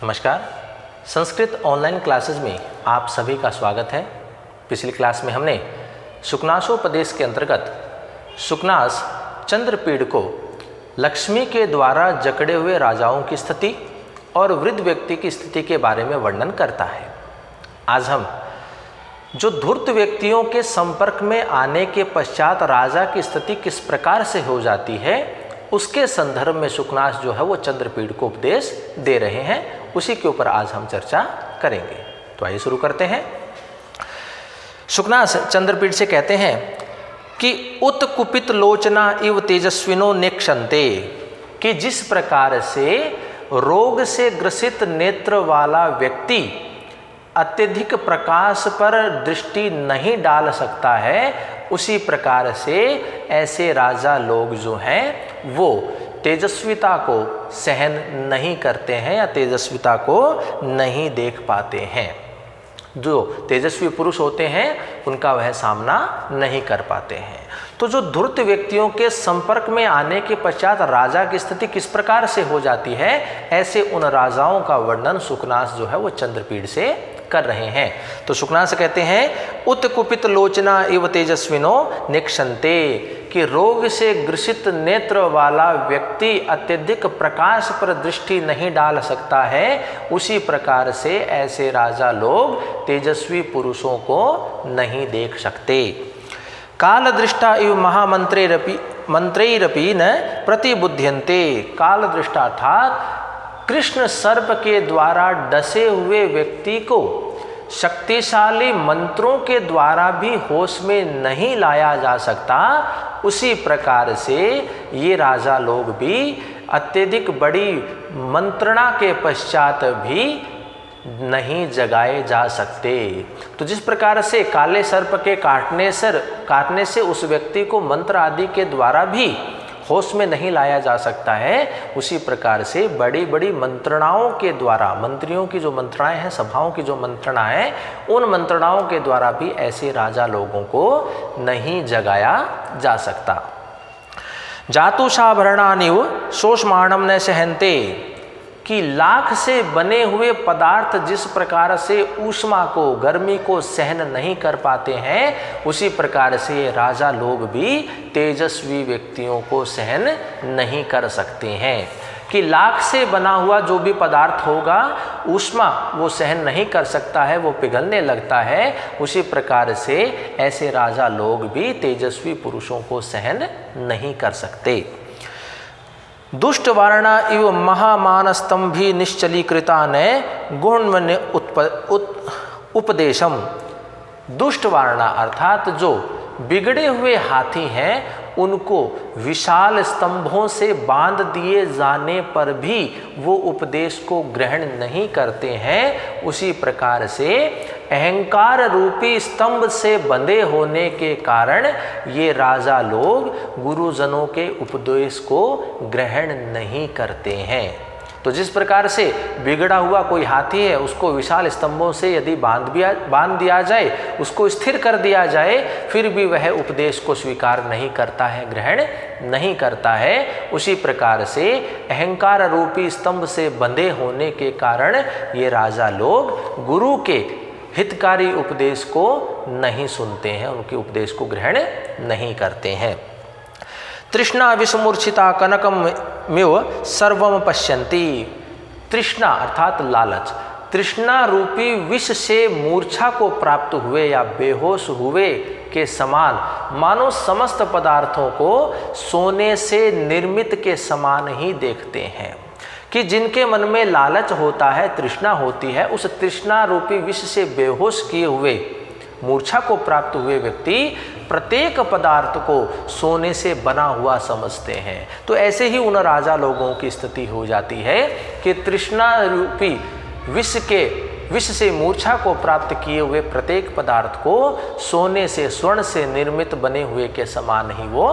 नमस्कार। Sanskrit online classes में आप सभी का स्वागत है। पिछली क्लास में हमने सुकनासोपदेश के अंतर्गत सुकनास चंद्रपीड़ को लक्ष्मी के द्वारा जकड़े हुए राजाओं की स्थिति और वृद्ध व्यक्ति की स्थिति के बारे में वर्णन करता है। आज हम जो धूर्त व्यक्तियों के संपर्क में आने के पश्चात राजा की स्थिति किस प्रकार से हो जाती है, उसके संदर्भ में सुकनास जो है वो चंद्रपीड़ को उपदेश दे रहे हैं। उसी के ऊपर आज हम चर्चा करेंगे। तो आइए शुरू करते हैं। सुकनास चंद्रपीड़ से कहते हैं कि उत्कुपित लोचना इव तेजस्विनो नेक्षन्ते, कि जिस प्रकार से रोग से ग्रसित नेत्र वाला व्यक्ति अत्यधिक प्रकाश पर दृष्टि नहीं डाल सकता है, उसी प्रकार से ऐसे राजा लोग जो हैं वो तेजस्विता को सहन नहीं करते हैं या तेजस्विता को नहीं देख पाते हैं। जो तेजस्वी पुरुष होते हैं उनका वह सामना नहीं कर पाते हैं। तो जो धूर्त व्यक्तियों के संपर्क में आने के पश्चात राजा की स्थिति किस प्रकार से हो जाती है, ऐसे उन राजाओं का वर्णन सुकनास जो है वो चंद्रपीड़ से कर रहे हैं। तो सुकनास कहते हैं उत्कुपित लोचना इव तेजस्विनो निक्षन्ते, कि रोग से ग्रसित नेत्र वाला व्यक्ति अत्यधिक प्रकाश पर दृष्टि नहीं डाल सकता है, उसी प्रकार से ऐसे राजा लोग तेजस्वी पुरुषों को नहीं देख सकते। काल दृष्टा इव मंत्रैरपि न प्रतिबुध्यन्ते, काल दृष्टा अर्थात कृष्ण सर्प के द्वारा डसे हुए व्यक्ति को शक्तिशाली मंत्रों के द्वारा भी होश में नहीं लाया जा सकता, उसी प्रकार से ये राजा लोग भी अत्यधिक बड़ी मंत्रणा के पश्चात भी नहीं जगाए जा सकते। तो जिस प्रकार से काले सर्प के काटने से उस व्यक्ति को मंत्र आदि के द्वारा भी होश में नहीं लाया जा सकता है, उसी प्रकार से बड़ी बड़ी मंत्रणाओं के द्वारा, मंत्रियों की जो मंत्रणाएं हैं, सभाओं की जो मंत्रणाएं, उन मंत्रणाओं के द्वारा भी ऐसे राजा लोगों को नहीं जगाया जा सकता। जातुषाभरणानिव शोषमाणम न सहन्ते, कि लाख से बने हुए पदार्थ जिस प्रकार से ऊष्मा को, गर्मी को सहन नहीं कर पाते हैं, उसी प्रकार से राजा लोग भी तेजस्वी व्यक्तियों को सहन नहीं कर सकते हैं। कि लाख से बना हुआ जो भी पदार्थ होगा, ऊष्मा वो सहन नहीं कर सकता है, वो पिघलने लगता है, उसी प्रकार से ऐसे राजा लोग भी तेजस्वी पुरुषों को सहन नहीं कर सकते। दुष्ट वारणा इव महामानस्तंभी निश्चलीकृता ने गुण उपदेशम, दुष्ट वारणा अर्थात जो बिगड़े हुए हाथी हैं, उनको विशाल स्तंभों से बांध दिए जाने पर भी वो उपदेश को ग्रहण नहीं करते हैं, उसी प्रकार से अहंकार रूपी स्तंभ से बंधे होने के कारण ये राजा लोग गुरुजनों के उपदेश को ग्रहण नहीं करते हैं। तो जिस प्रकार से बिगड़ा हुआ कोई हाथी है, उसको विशाल स्तंभों से यदि बांध दिया जाए, उसको स्थिर कर दिया जाए, फिर भी वह उपदेश को स्वीकार नहीं करता है, ग्रहण नहीं करता है, उसी प्रकार से अहंकार रूपी स्तंभ से बंधे होने के कारण ये राजा लोग गुरु के हितकारी उपदेश को नहीं सुनते हैं, उनके उपदेश को ग्रहण नहीं करते हैं। तृष्णा विषमूर्छिता कनकमिव सर्वम पश्यन्ति, तृष्णा अर्थात लालच, तृष्णा रूपी विष से मूर्छा को प्राप्त हुए या बेहोश हुए के समान मानो समस्त पदार्थों को सोने से निर्मित के समान ही देखते हैं। कि जिनके मन में लालच होता है, तृष्णा होती है, उस तृष्णा रूपी विष से बेहोश किए हुए, मूर्छा को प्राप्त हुए व्यक्ति प्रत्येक पदार्थ को सोने से बना हुआ समझते हैं। तो ऐसे ही उन राजा लोगों की स्थिति हो जाती है कि तृष्णा रूपी विष से मूर्छा को प्राप्त किए हुए प्रत्येक पदार्थ को सोने से, स्वर्ण से निर्मित बने हुए के समान ही वो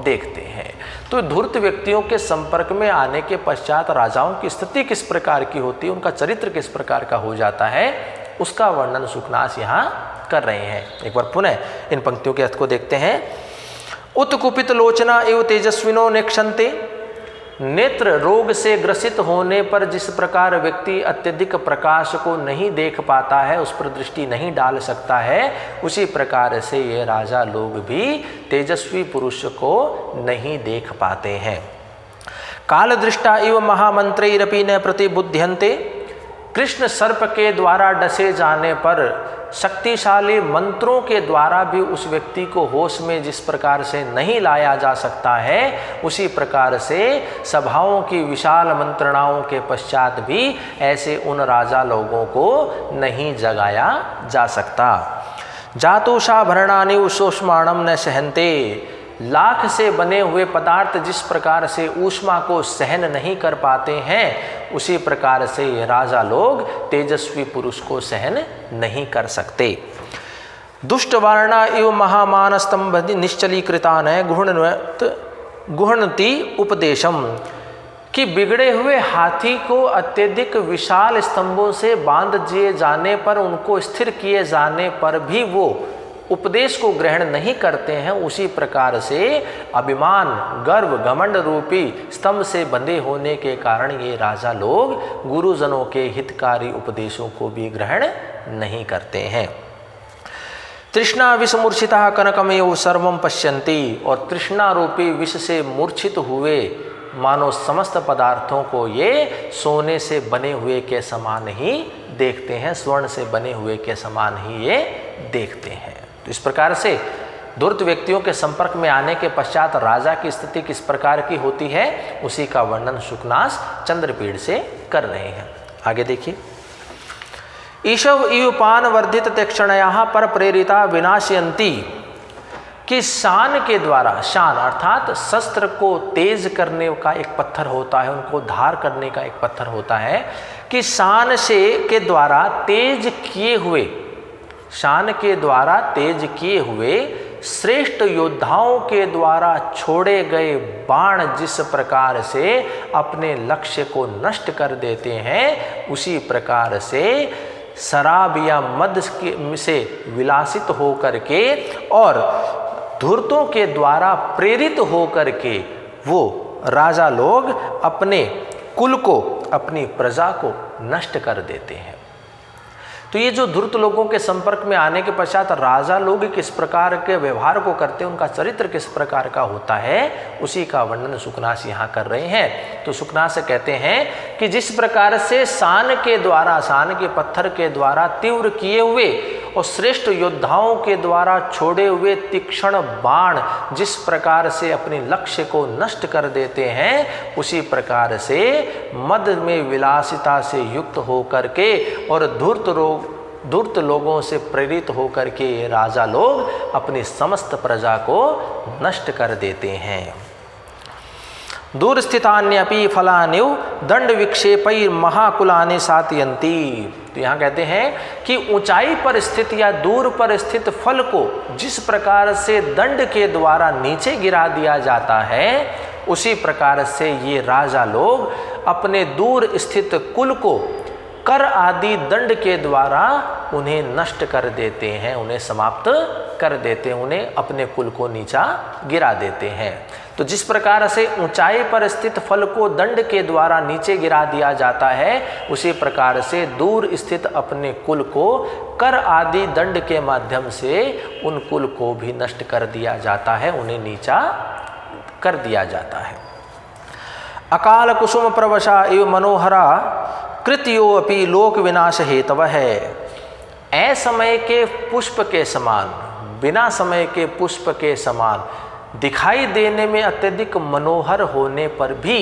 देखते हैं। तो धूर्त व्यक्तियों के संपर्क में आने के पश्चात राजाओं की स्थिति किस प्रकार की होती है, उनका चरित्र किस प्रकार का हो जाता है, उसका वर्णन सुकनास यहाँ कर रहे हैं। एक बार पुनः इन पंक्तियों के अर्थ को देखते हैं। उत्कुपित लोचना एवं तेजस्विनो नेक्षन्ते, नेत्र रोग से ग्रसित होने पर जिस प्रकार व्यक्ति अत्यधिक प्रकाश को नहीं देख पाता है, उस पर दृष्टि नहीं डाल सकता है, उसी प्रकार से ये राजा लोग भी तेजस्वी पुरुष को नहीं देख पाते हैं। काल दृष्टा इव महामंत्रैरपि न प्रतिबुध्यन्ते। कृष्ण सर्प के द्वारा डसे जाने पर शक्तिशाली मंत्रों के द्वारा भी उस व्यक्ति को होश में जिस प्रकार से नहीं लाया जा सकता है, उसी प्रकार से सभाओं की विशाल मंत्रणाओं के पश्चात भी ऐसे उन राजा लोगों को नहीं जगाया जा सकता। जातुषा भरणानि उषोष्माणम न सहन्ते। लाख से बने हुए पदार्थ जिस प्रकार से ऊष्मा को सहन नहीं कर पाते हैं, उसी प्रकार से ये राजा लोग तेजस्वी पुरुष को सहन नहीं कर सकते। दुष्ट वारणा इव महामान स्तंभ निश्चलीकृतान गुहणति उपदेशम। कि बिगड़े हुए हाथी को अत्यधिक विशाल स्तंभों से बांध दिए जाने पर, उनको स्थिर किए जाने पर भी वो उपदेश को ग्रहण नहीं करते हैं, उसी प्रकार से अभिमान, गर्व, घमंड रूपी स्तंभ से बंधे होने के कारण ये राजा लोग गुरुजनों के हितकारी उपदेशों को भी ग्रहण नहीं करते हैं। तृष्णा विषमूर्छिता कनकमेव सर्वम पश्यन्ति। और तृष्णा रूपी विष से मूर्छित हुए मानो समस्त पदार्थों को ये सोने से बने हुए के समान ही देखते हैं, स्वर्ण से बने हुए के समान ही ये देखते हैं। तो इस प्रकार से धूर्त व्यक्तियों के संपर्क में आने के पश्चात राजा की स्थिति किस प्रकार की होती है, उसी का वर्णन शुकनास चंद्रपीड़ से कर रहे हैं। आगे देखिए। ईशव इवपान वर्धित तेक्षणया पर प्रेरिता विनाशयंती। कि शान के द्वारा, शान अर्थात शस्त्र को तेज करने का एक पत्थर होता है, उनको धार करने का एक पत्थर होता है, कि शान से के द्वारा तेज किए हुए, शान के द्वारा तेज किए हुए श्रेष्ठ योद्धाओं के द्वारा छोड़े गए बाण जिस प्रकार से अपने लक्ष्य को नष्ट कर देते हैं, उसी प्रकार से शराब या मद से विलासित होकर के और धूर्तों के द्वारा प्रेरित होकर के वो राजा लोग अपने कुल को, अपनी प्रजा को नष्ट कर देते हैं। तो ये जो धूर्त लोगों के संपर्क में आने के पश्चात राजा लोग किस प्रकार के व्यवहार को करते हैं, उनका चरित्र किस प्रकार का होता है, उसी का वर्णन शुकनास यहाँ कर रहे हैं। तो शुकनास से कहते हैं कि जिस प्रकार से शान के द्वारा, शान के पत्थर के द्वारा तीव्र किए हुए और श्रेष्ठ योद्धाओं के द्वारा छोड़े हुए तीक्ष्ण बाण जिस प्रकार से अपने लक्ष्य को नष्ट कर देते हैं, उसी प्रकार से मद में विलासिता से युक्त होकर के और धूर्त लोगों से प्रेरित होकर के ये राजा लोग अपनी समस्त प्रजा को नष्ट कर देते हैं। दूर स्थितान्यपि फलान्यु दंड विक्षेपै महाकुलानि सातयन्ति। तो यहाँ कहते हैं कि ऊंचाई पर स्थित या दूर पर स्थित फल को जिस प्रकार से दंड के द्वारा नीचे गिरा दिया जाता है, उसी प्रकार से ये राजा लोग अपने दूर स्थित कुल को कर आदि दंड के द्वारा उन्हें नष्ट कर देते हैं, उन्हें समाप्त कर देते हैं, उन्हें अपने कुल को नीचा गिरा देते हैं। तो जिस प्रकार से ऊंचाई पर स्थित फल को दंड के द्वारा नीचे गिरा दिया जाता है, उसी प्रकार से दूर स्थित अपने कुल को कर आदि दंड के माध्यम से उन कुल को भी नष्ट कर दिया जाता है, उन्हें नीचा कर दिया जाता है। अकाल कुसुम प्रवशा इव मनोहरा कृत्यो अपि लोक विनाश हेतव है। असमय के पुष्प के समान, बिना समय के पुष्प के समान दिखाई देने में अत्यधिक मनोहर होने पर भी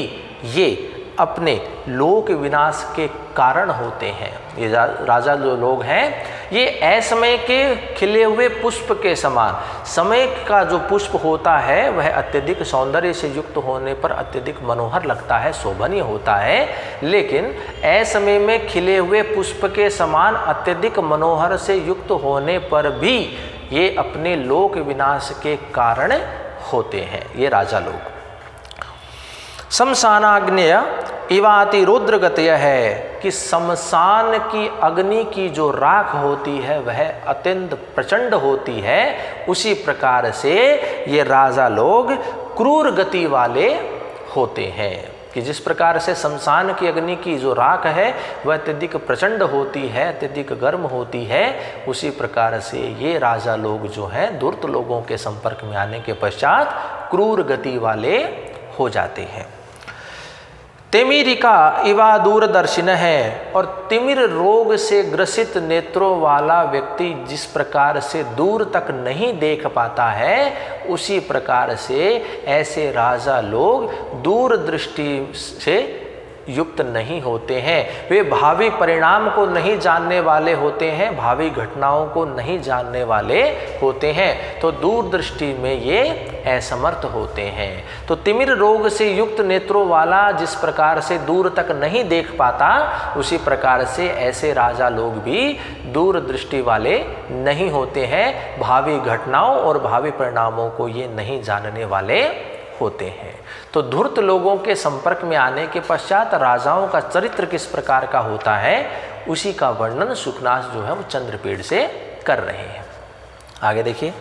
ये अपने लोक विनाश के कारण होते हैं। ये राजा जो लोग हैं, ये असमय के खिले हुए पुष्प के समान, समय का जो पुष्प होता है वह अत्यधिक सौंदर्य से युक्त होने पर अत्यधिक मनोहर लगता है, शोभनीय होता है, लेकिन असमय में खिले हुए पुष्प के समान अत्यधिक मनोहर से युक्त होने पर भी ये अपने लोक विनाश के कारण होते हैं, ये राजा लोग। शमशानाग्नेय इवाति रुद्रगतय है कि शमशान की अग्नि की जो राख होती है वह अत्यंत प्रचंड होती है, उसी प्रकार से ये राजा लोग क्रूर गति वाले होते हैं। कि जिस प्रकार से शमशान की अग्नि की जो राख है वह अत्यधिक प्रचंड होती है, अत्यधिक गर्म होती है, उसी प्रकार से ये राजा लोग जो हैं धूर्त लोगों के संपर्क में आने के पश्चात क्रूर गति वाले हो जाते हैं। तिमिरिका इवा दूरदर्शिन है, और तिमिर रोग से ग्रसित नेत्रों वाला व्यक्ति जिस प्रकार से दूर तक नहीं देख पाता है, उसी प्रकार से ऐसे राजा लोग दूरदृष्टि से युक्त नहीं होते हैं। वे भावी परिणाम को नहीं जानने वाले होते हैं, भावी घटनाओं को नहीं जानने वाले होते हैं, तो दूरदृष्टि में ये असमर्थ होते हैं। तो तिमिर रोग से युक्त नेत्रों वाला जिस प्रकार से दूर तक नहीं देख पाता, उसी प्रकार से ऐसे राजा लोग भी दूरदृष्टि वाले नहीं होते हैं, भावी घटनाओं और भावी परिणामों को ये नहीं जानने वाले होते हैं। तो धूर्त लोगों के संपर्क में आने के पश्चात राजाओं का चरित्र किस प्रकार का होता है, उसी का वर्णन शुकनास जो है वो चंद्रपीड़ से कर रहे हैं। आगे देखिए,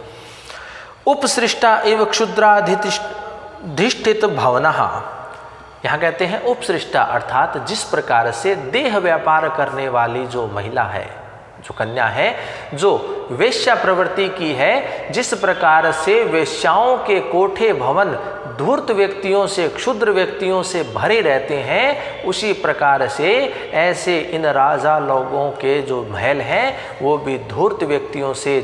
उपसृष्टा एवं क्षुद्राधिष्ठित भवनः, यहाँ कहते हैं उपसृष्टा अर्थात जिस प्रकार से देह व्यापार करने वाली जो महिला है, जो कन्या है, जो वेश्या प्रवृत्ति की है, जिस प्रकार से वेश्याओं के कोठे भवन धूर्त व्यक्तियों से, क्षुद्र व्यक्तियों से भरे रहते हैं, उसी प्रकार से ऐसे इन राजा लोगों के जो महल हैं वो भी धूर्त व्यक्तियों से,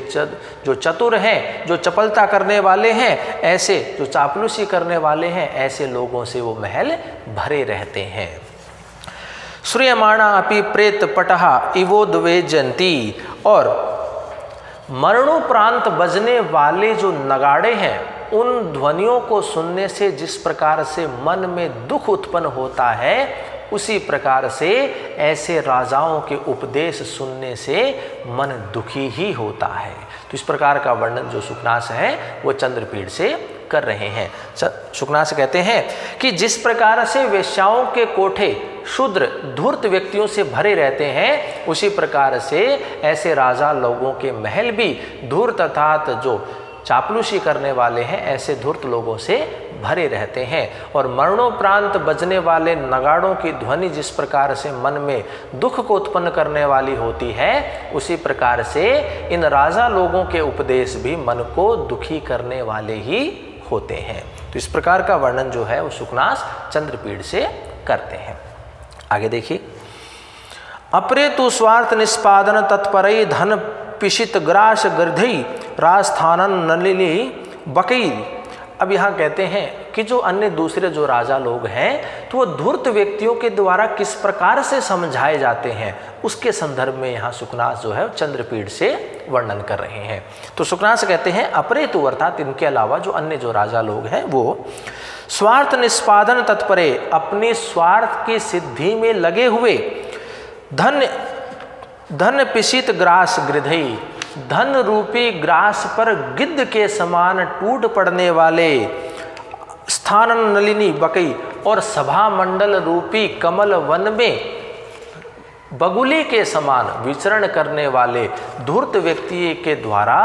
जो चतुर हैं, जो चपलता करने वाले हैं, ऐसे जो चापलूसी करने वाले हैं, ऐसे लोगों से वो महल भरे रहते हैं। श्रूयमाणा अपि प्रेत पटहा इवोद्वेजंती, और मरणोपरांत बजने वाले जो नगाड़े हैं, उन ध्वनियों को सुनने से जिस प्रकार से मन में दुख उत्पन्न होता है, उसी प्रकार से ऐसे राजाओं के उपदेश सुनने से मन दुखी ही होता है। तो इस प्रकार का वर्णन जो शुकनास है वो चंद्रपीड़ से कर रहे हैं। शुकनास कहते हैं कि जिस प्रकार से वेश्याओं के कोठे शूद्र धूर्त व्यक्तियों से भरे रहते हैं, उसी प्रकार से ऐसे राजा लोगों के महल भी धूर्त अर्थात जो चापलूसी करने वाले हैं, ऐसे धूर्त लोगों से भरे रहते हैं। और मरणोपरांत बजने वाले नगाड़ों की ध्वनि जिस प्रकार से मन में दुख को उत्पन्न करने वाली होती है, उसी प्रकार से इन राजा लोगों के उपदेश भी मन को दुखी करने वाले ही होते हैं। तो इस प्रकार का वर्णन जो है वो शुकनास चंद्रपीड़ से करते हैं। आगे देखिए, अपरे तो स्वार्थ निष्पादन तत्परई धन पिशित ग्रास गर्धई राजस्थानन नलिनी बकई। अब यहाँ कहते हैं कि जो अन्य दूसरे जो राजा लोग हैं, तो वो धूर्त व्यक्तियों के द्वारा किस प्रकार से समझाए जाते हैं, उसके संदर्भ में यहाँ शुकनास जो है चंद्रपीड़ से वर्णन कर रहे हैं। तो शुकनास कहते हैं अपरेतु अर्थात इनके अलावा जो अन्य जो राजा लोग हैं वो स्वार्थ निष्पादन तत्परे, अपने स्वार्थ की सिद्धि में लगे हुए, धन पिशित ग्रास गृधई, धन रूपी ग्रास पर गिद्ध के समान टूट पड़ने वाले, स्थानन नलिनी बकई, और सभा मंडल रूपी कमल वन में बगुले के समान विचरण करने वाले धूर्त व्यक्ति के द्वारा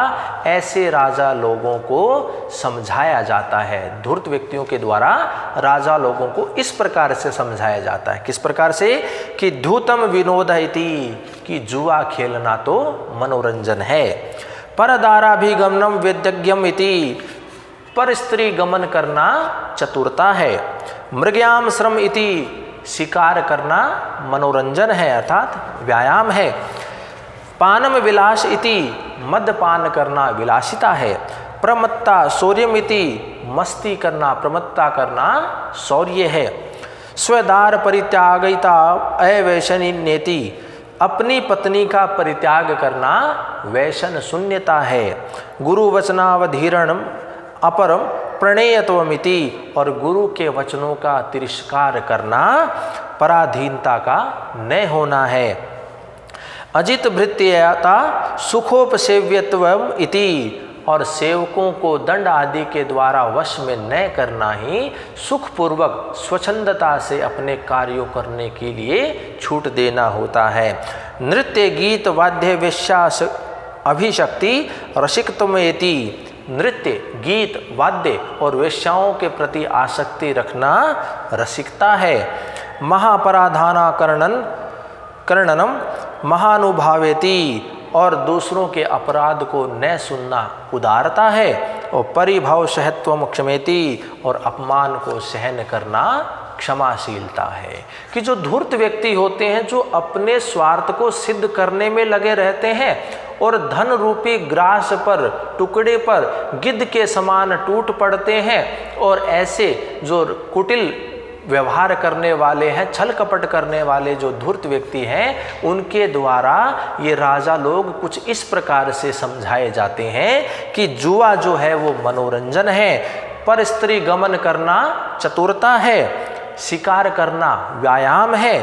ऐसे राजा लोगों को समझाया जाता है। धूर्त व्यक्तियों के द्वारा राजा लोगों को इस प्रकार से समझाया जाता है। किस प्रकार से कि धूतम विनोद इति, कि जुआ खेलना तो मनोरंजन है। परदाराभिगमनम वेद्यज्ञम इति, पर स्त्री गमन करना चतुरता है। मृग्याम श्रम इति, शिकार करना मनोरंजन है अर्थात व्यायाम है। पानम विलास इति, मद्यपान करना विलासिता है। प्रमत्ता शौर्यमिति, मस्ती करना, प्रमत्ता करना शौर्य है। स्वदार परित्यागिता अवैशनिन्येति, अपनी पत्नी का परित्याग करना वैशन शून्यता है। गुरु वचनावधीरणम अपरम प्रणेयत्वमिति, और गुरु के वचनों का तिरस्कार करना पराधीनता का न होना है। अजित भृत्यता सुखोपसेव्यत्वम इति, और सेवकों को दंड आदि के द्वारा वश में न करना ही सुखपूर्वक स्वच्छंदता से अपने कार्यों करने के लिए छूट देना होता है। नृत्य गीत वाद्य वेश्या अभिशक्ति रसिकत्वमेति, नृत्य, गीत, वाद्य और वेश्याओं के प्रति आसक्ति रखना रसिकता है। महापराधाना कर्णनम महानुभावेति, और दूसरों के अपराध को न सुनना उदारता है। और परिभव सहत्वम क्षमेति, और अपमान को सहन करना क्षमाशीलता है। कि जो धूर्त व्यक्ति होते हैं, जो अपने स्वार्थ को सिद्ध करने में लगे रहते हैं और धन रूपी ग्रास पर, टुकड़े पर गिद्ध के समान टूट पड़ते हैं, और ऐसे जो कुटिल व्यवहार करने वाले हैं, छल कपट करने वाले जो धूर्त व्यक्ति हैं, उनके द्वारा ये राजा लोग कुछ इस प्रकार से समझाए जाते हैं कि जुआ जो है वो मनोरंजन है, पर स्त्री गमन करना चतुरता है, शिकार करना व्यायाम है,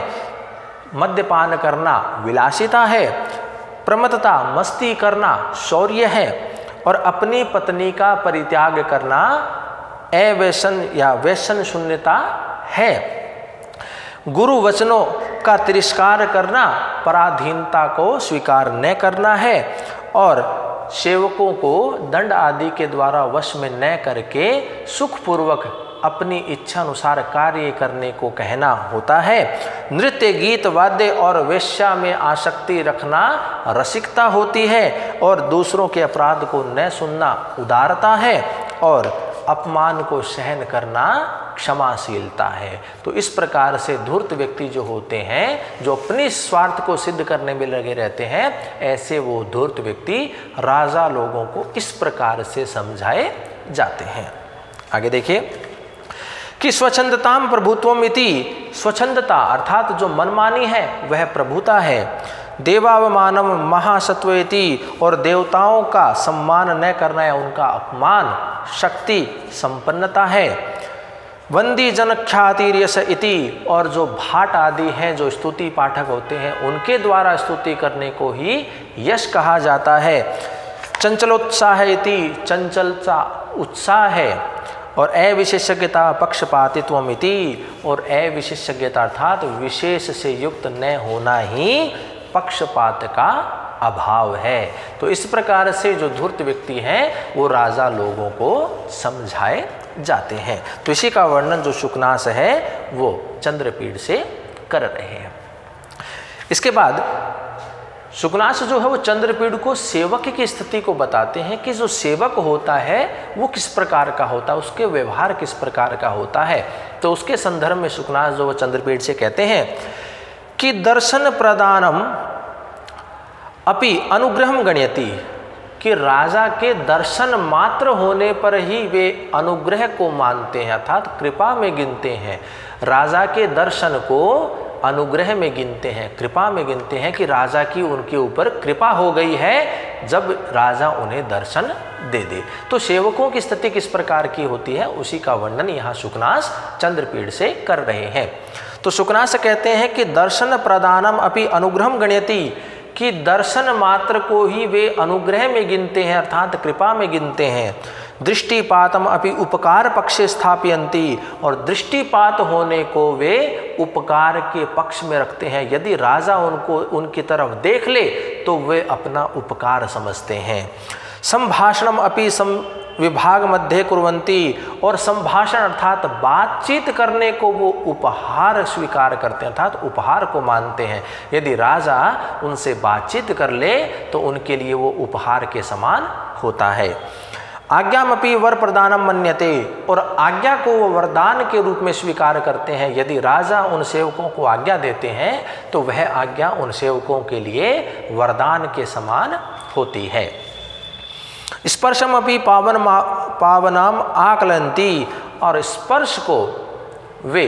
मद्यपान करना विलासिता है, प्रमत्तता मस्ती करना शौर्य है, और अपनी पत्नी का परित्याग करना अव्यसन या व्यसन शून्यता है। गुरु वचनों का तिरस्कार करना पराधीनता को स्वीकार न करना है, और सेवकों को दंड आदि के द्वारा वश में न करके सुखपूर्वक अपनी इच्छा अनुसार कार्य करने को कहना होता है। नृत्य, गीत, वाद्य और वेश्या में आसक्ति रखना रसिकता होती है, और दूसरों के अपराध को न सुनना उदारता है, और अपमान को सहन करना क्षमाशीलता है। तो इस प्रकार से धूर्त व्यक्ति जो होते हैं, जो अपने स्वार्थ को सिद्ध करने में लगे रहते हैं, ऐसे वो धूर्त व्यक्ति राजा लोगों को इस प्रकार से समझाए जाते हैं। आगे देखिए कि स्वच्छंदताम प्रभुत्वम इति, स्वच्छंदता अर्थात जो मनमानी है वह प्रभुता है। देवावमानम महासत्वेति, और देवताओं का सम्मान न करना या उनका अपमान शक्ति संपन्नता है। वंदी जन ख्यातिर्यश इति, और जो भाट आदि हैं, जो स्तुति पाठक होते हैं, उनके द्वारा स्तुति करने को ही यश कहा जाता है। चंचलोत्साह इति, चंचलता उत्साह है। और अविशेषज्ञता पक्षपातित्वमिति, और अविशेषज्ञता अर्थात विशेष से युक्त न होना ही पक्षपात का अभाव है। तो इस प्रकार से जो धूर्त व्यक्ति हैं वो राजा लोगों को समझाए जाते हैं। तो इसी का वर्णन जो शुकनास है वो चंद्रपीड़ से कर रहे हैं। इसके बाद शुकनास जो है वो चंद्रपीड़ को सेवक की स्थिति को बताते हैं कि जो सेवक होता है वो किस प्रकार का होता है, उसके व्यवहार किस प्रकार का होता है। तो उसके संदर्भ में शुकनास जो वो चंद्रपीड़ से कहते हैं कि दर्शन प्रदानम अपि अनुग्रहम गण्यति, कि राजा के दर्शन मात्र होने पर ही वे अनुग्रह को मानते हैं, अर्थात कृपा में गिनते हैं। राजा के दर्शन को अनुग्रह में गिनते हैं, कृपा में गिनते हैं कि राजा की उनके ऊपर कृपा हो गई है जब राजा उन्हें दर्शन दे दे। तो सेवकों की स्थिति किस प्रकार की होती है उसी का वर्णन यहाँ शुकनास चंद्रपीड़ से कर रहे हैं। तो शुकनास कहते हैं कि दर्शन प्रदानम अपि अनुग्रहम गण्यति, कि दर्शन मात्र को ही वे अनुग्रह में गिनते हैं, अर्थात कृपा में गिनते हैं। दृष्टिपातम अपि उपकार पक्षे स्थापयन्ति, और दृष्टिपात होने को वे उपकार के पक्ष में रखते हैं। यदि राजा उनको उनकी तरफ देख ले तो वे अपना उपकार समझते हैं। संभाषणम अपि विभाग मध्य कुर्वन्ति, और संभाषण अर्थात बातचीत करने को वो उपहार स्वीकार करते हैं, अर्थात उपहार को मानते हैं। यदि राजा उनसे बातचीत कर ले तो उनके लिए वो उपहार के समान होता है। आज्ञामपि वर प्रदानम मन्यते, और आज्ञा को वो वरदान के रूप में स्वीकार करते हैं। यदि राजा उन सेवकों को आज्ञा देते हैं तो वह आज्ञा उन सेवकों के लिए वरदान के समान होती है। स्पर्शम अपि पावनाम आकलंती, और स्पर्श को वे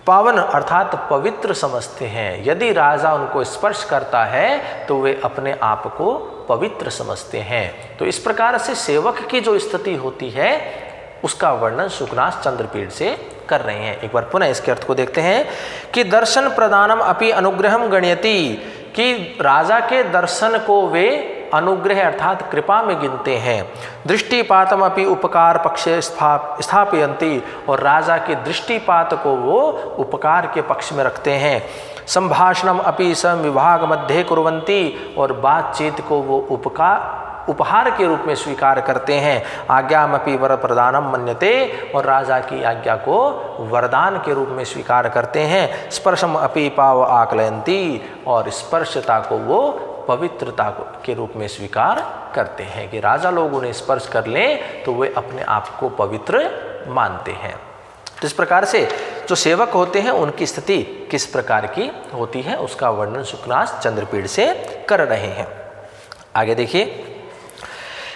पावन अर्थात पवित्र समझते हैं। यदि राजा उनको स्पर्श करता है तो वे अपने आप को पवित्र समझते हैं। तो इस प्रकार से सेवक की जो स्थिति होती है उसका वर्णन शुकनास चंद्रपीड़ से कर रहे हैं। एक बार पुनः इसके अर्थ को देखते हैं कि दर्शन प्रदानम अपि अनुग्रहम गण्यति, कि राजा के दर्शन को वे अनुग्रह अर्थात कृपा में गिनते हैं। दृष्टिपातम अपि उपकार पक्षे स्थापयन्ति, और राजा के दृष्टिपात को वो उपकार के पक्ष में रखते हैं। संभाषणम अपि संविभाग मध्य कुर्वन्ति, और बातचीत को वो उपहार के रूप में स्वीकार करते हैं। आज्ञामपि वर प्रदानम मन्यते, और राजा की आज्ञा को वरदान के रूप में स्वीकार करते हैं। स्पर्शम अपि पाव आकलयंती, और स्पर्शता को वो पवित्रता के रूप में स्वीकार करते हैं कि राजा लोग उन्हें स्पर्श कर लें तो वे अपने आप को पवित्र मानते हैं। तो इस प्रकार से जो सेवक होते हैं उनकी स्थिति किस प्रकार की होती है उसका वर्णन शुकनास चंद्रपीड़ से कर रहे हैं। आगे देखिए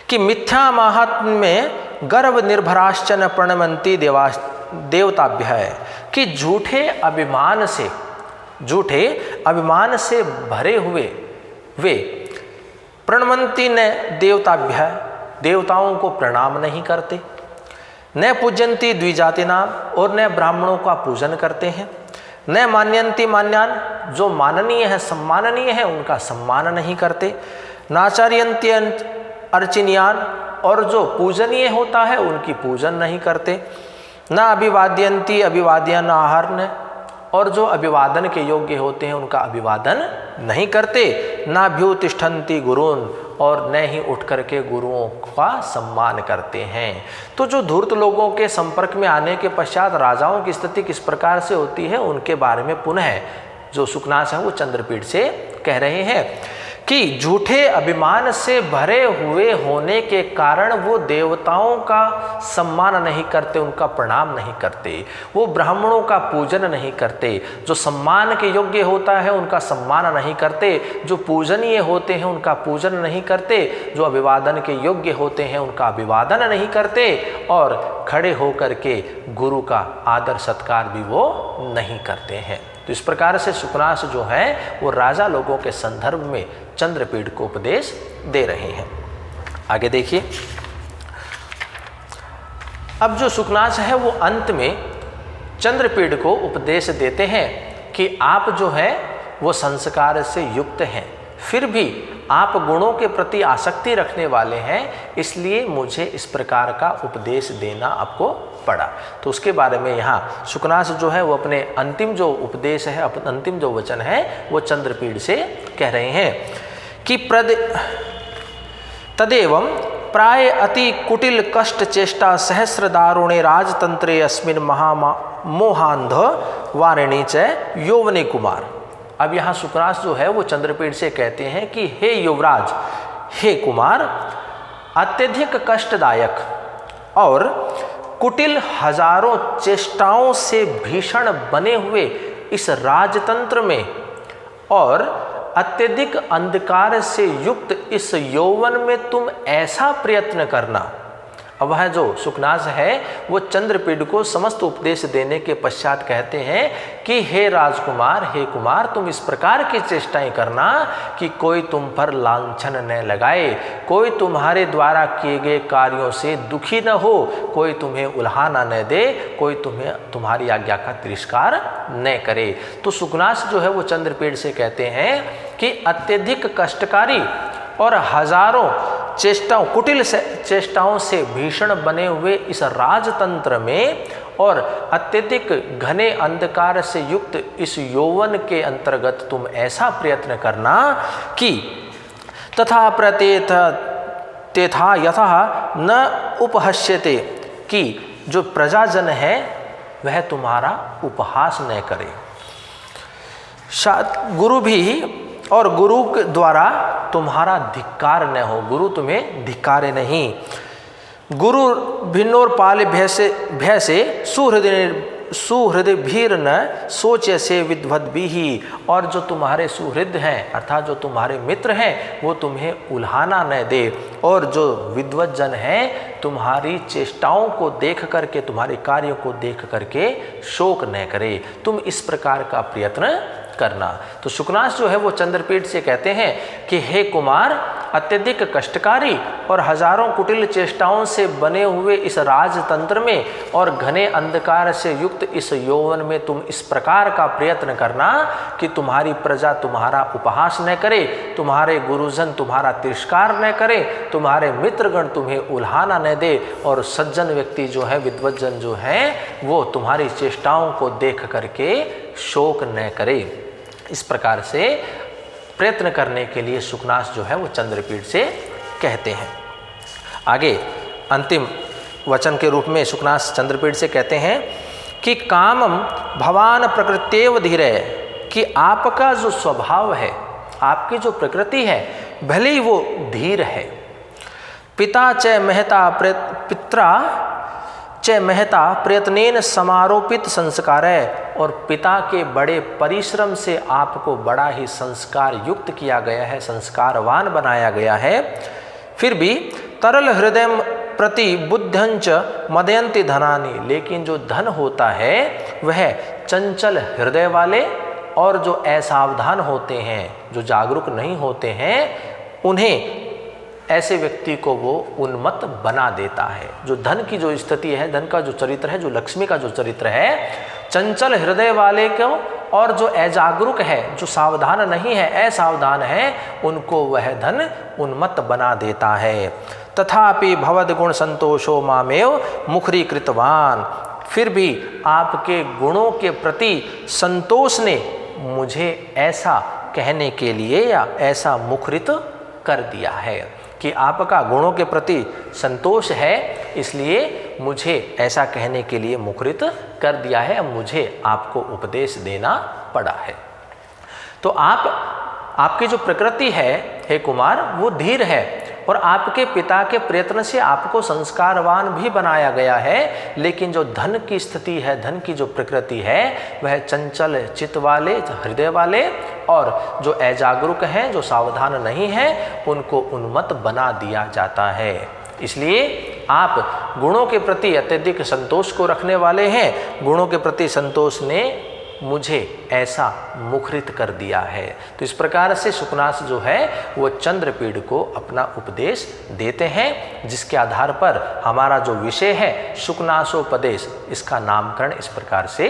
कि मिथ्या माहात्म्य में गर्व निर्भराश्चन प्रणमंती देवताभ्य है, कि झूठे अभिमान से भरे हुए वे प्रणमंती न देवताभ्य, देवताओं को प्रणाम नहीं करते, न पूजंती द्विजाति नाम, और न ब्राह्मणों का पूजन करते हैं, न मान्यंती मान्यान, जो माननीय है सम्माननीय है उनका सम्मान नहीं करते, नाचार्यंती अर्चिन्यान, और जो पूजनीय होता है उनकी पूजन नहीं करते, न अभिवाद्यंती अभिवाद्यन आहरण, और जो अभिवादन के योग्य होते हैं उनका अभिवादन नहीं करते, नाभ्युतिष्ठन्ति गुरून्, और न ही उठ करके गुरुओं का सम्मान करते हैं। तो जो धूर्त लोगों के संपर्क में आने के पश्चात राजाओं की स्थिति किस प्रकार से होती है उनके बारे में पुनः जो शुकनास है वो चंद्रपीड़ से कह रहे हैं कि झूठे अभिमान से भरे हुए होने के कारण वो देवताओं का सम्मान नहीं करते, उनका प्रणाम नहीं करते, वो ब्राह्मणों का पूजन नहीं करते, जो सम्मान के योग्य होता है उनका सम्मान नहीं करते, जो पूजनीय होते हैं उनका पूजन नहीं करते, जो अभिवादन के योग्य होते हैं उनका अभिवादन नहीं करते, और खड़े होकर के गुरु का आदर सत्कार भी वो नहीं करते हैं। तो इस प्रकार से शुकनास जो है वो राजा लोगों के संदर्भ में चंद्रपीड़ को उपदेश दे रहे हैं। आगे देखिए, अब जो शुकनास है वो अंत में चंद्रपीड़ को उपदेश देते हैं कि आप जो है वो संस्कार से युक्त हैं, फिर भी आप गुणों के प्रति आसक्ति रखने वाले हैं, इसलिए मुझे इस प्रकार का उपदेश देना आपको पड़ा। तो उसके बारे में यहाँ शुकनास जो है वो अपने अंतिम जो उपदेश है, अपना अंतिम जो वचन है वो चंद्रपीड़ से कह रहे हैं कि तदेवं प्राय अति कुटिल कष्ट चेष्टा सहस्र दारुणे राजतंत्रे अस्मिन् महामोहांध वारिणी च यौवने कुमार। अब यहाँ शुकनास जो है वो चंद्रपीड़ से कहते हैं कि हे युवराज, हे कुमार, अत्यधिक कष्टदायक और कुटिल हजारों चेष्टाओं से भीषण बने हुए इस राजतंत्र में और अत्यधिक अंधकार से युक्त इस यौवन में तुम ऐसा प्रयत्न करना। अब वह जो शुकनास है वो चंद्रपीड़ को समस्त उपदेश देने के पश्चात कहते हैं कि हे राजकुमार, हे कुमार, तुम इस प्रकार की चेष्टाएं करना कि कोई तुम पर लांछन न लगाए, कोई तुम्हारे द्वारा किए गए कार्यों से दुखी न हो, कोई तुम्हें उल्हाना न दे, कोई तुम्हारी आज्ञा का तिरस्कार न करे। तो शुकनास जो है वो चंद्रपीड़ से कहते हैं कि अत्यधिक कष्टकारी और हजारों कुटिल चेष्टाओं से भीषण बने हुए इस राजतंत्र में और अत्यधिक घने अंधकार से युक्त इस यौवन के अंतर्गत तुम ऐसा प्रयत्न करना कि तथा प्रत्येथा यथा न उपहस्यते, कि जो प्रजाजन है वह तुम्हारा उपहास न करे, गुरु भी और गुरु के द्वारा तुम्हारा धिक्कार न हो, गुरु तुम्हें धिक्कारे नहीं। गुरु भिन्नोर पाल भय से सुहृदय भीर न सोचे से विद्वद भी, और जो तुम्हारे सुहृद हैं अर्थात जो तुम्हारे मित्र हैं वो तुम्हें उल्हाना न दे, और जो विद्वत जन हैं तुम्हारी चेष्टाओं को देख करके, तुम्हारे कार्यों को देख करके शोक न करे। तुम इस प्रकार का प्रयत्न करना। तो शुकनास जो है वो चंद्रपीड़ से कहते हैं कि हे कुमार, अत्यधिक कष्टकारी और हजारों कुटिल चेष्टाओं से बने हुए इस राजतंत्र में और घने अंधकार से युक्त इस यौवन में तुम इस प्रकार का प्रयत्न करना कि तुम्हारी प्रजा तुम्हारा उपहास न करे, तुम्हारे गुरुजन तुम्हारा तिरस्कार न करे, तुम्हारे मित्रगण तुम्हें उल्हाना न दे, और सज्जन व्यक्ति जो है, विद्वज्जन जो हैं वो तुम्हारी चेष्टाओं को देख करके शोक न करे। इस प्रकार से प्रयत्न करने के लिए शुकनास जो है वो चंद्रपीड़ से कहते हैं। आगे अंतिम वचन के रूप में शुकनास चंद्रपीड़ से कहते हैं कि कामम भवान प्रकृत्येव धीरे, कि आपका जो स्वभाव है, आपकी जो प्रकृति है, भले ही वो धीर है। पिता च महता प्रयत्नेन समारोपित संस्कार है, और पिता के बड़े परिश्रम से आपको बड़ा ही संस्कार युक्त किया गया है, संस्कारवान बनाया गया है। फिर भी तरल हृदय प्रति बुद्धंच मदयंती धनानि, लेकिन जो धन होता है वह चंचल हृदय वाले और जो असावधान होते हैं, जो जागरूक नहीं होते हैं, उन्हें, ऐसे व्यक्ति को वो उन्मत्त बना देता है। जो धन की जो स्थिति है, धन का जो चरित्र है, जो लक्ष्मी का जो चरित्र है, चंचल हृदय वाले को और जो अजागरूक है, जो सावधान नहीं है, असावधान है, उनको वह धन उन्मत्त बना देता है। तथापि भवद गुण संतोषो मामेव मुखरीकृतवान, फिर भी आपके गुणों के प्रति संतोष ने मुझे ऐसा कहने के लिए या ऐसा मुखरित कर दिया है कि आपका गुणों के प्रति संतोष है, इसलिए मुझे ऐसा कहने के लिए मुखरित कर दिया है, अब मुझे आपको उपदेश देना पड़ा है। तो आपकी जो प्रकृति है हे कुमार, वो धीर है, और आपके पिता के प्रयत्न से आपको संस्कारवान भी बनाया गया है, लेकिन जो धन की स्थिति है, धन की जो प्रकृति है, वह चंचल चित्त वाले, हृदय वाले और जो अजागरूक हैं, जो सावधान नहीं हैं, उनको उन्मत्त बना दिया जाता है। इसलिए आप गुणों के प्रति अत्यधिक संतोष को रखने वाले हैं, गुणों के प्रति संतोष ने मुझे ऐसा मुखरित कर दिया है। तो इस प्रकार से शुकनास जो है वो चंद्रपीड़ को अपना उपदेश देते हैं, जिसके आधार पर हमारा जो विषय है शुकनासोपदेश, इसका नामकरण इस प्रकार से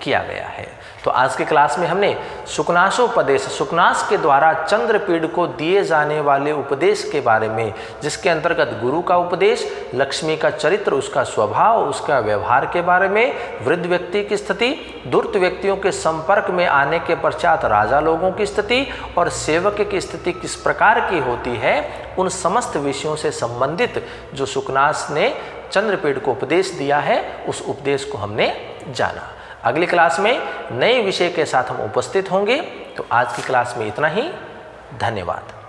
किया गया है। तो आज के क्लास में हमने शुकनासोपदेश, शुकनास के द्वारा चंद्रपीड़ को दिए जाने वाले उपदेश के बारे में, जिसके अंतर्गत गुरु का उपदेश, लक्ष्मी का चरित्र, उसका स्वभाव, उसका व्यवहार के बारे में, वृद्ध व्यक्ति की स्थिति, धूर्त व्यक्तियों के संपर्क में आने के पश्चात राजा लोगों की स्थिति और सेवक की स्थिति किस प्रकार की होती है, उन समस्त विषयों से संबंधित जो शुकनास ने चंद्रपीड़ को उपदेश दिया है, उस उपदेश को हमने जाना। अगली क्लास में नए विषय के साथ हम उपस्थित होंगे। तो आज की क्लास में इतना ही। धन्यवाद।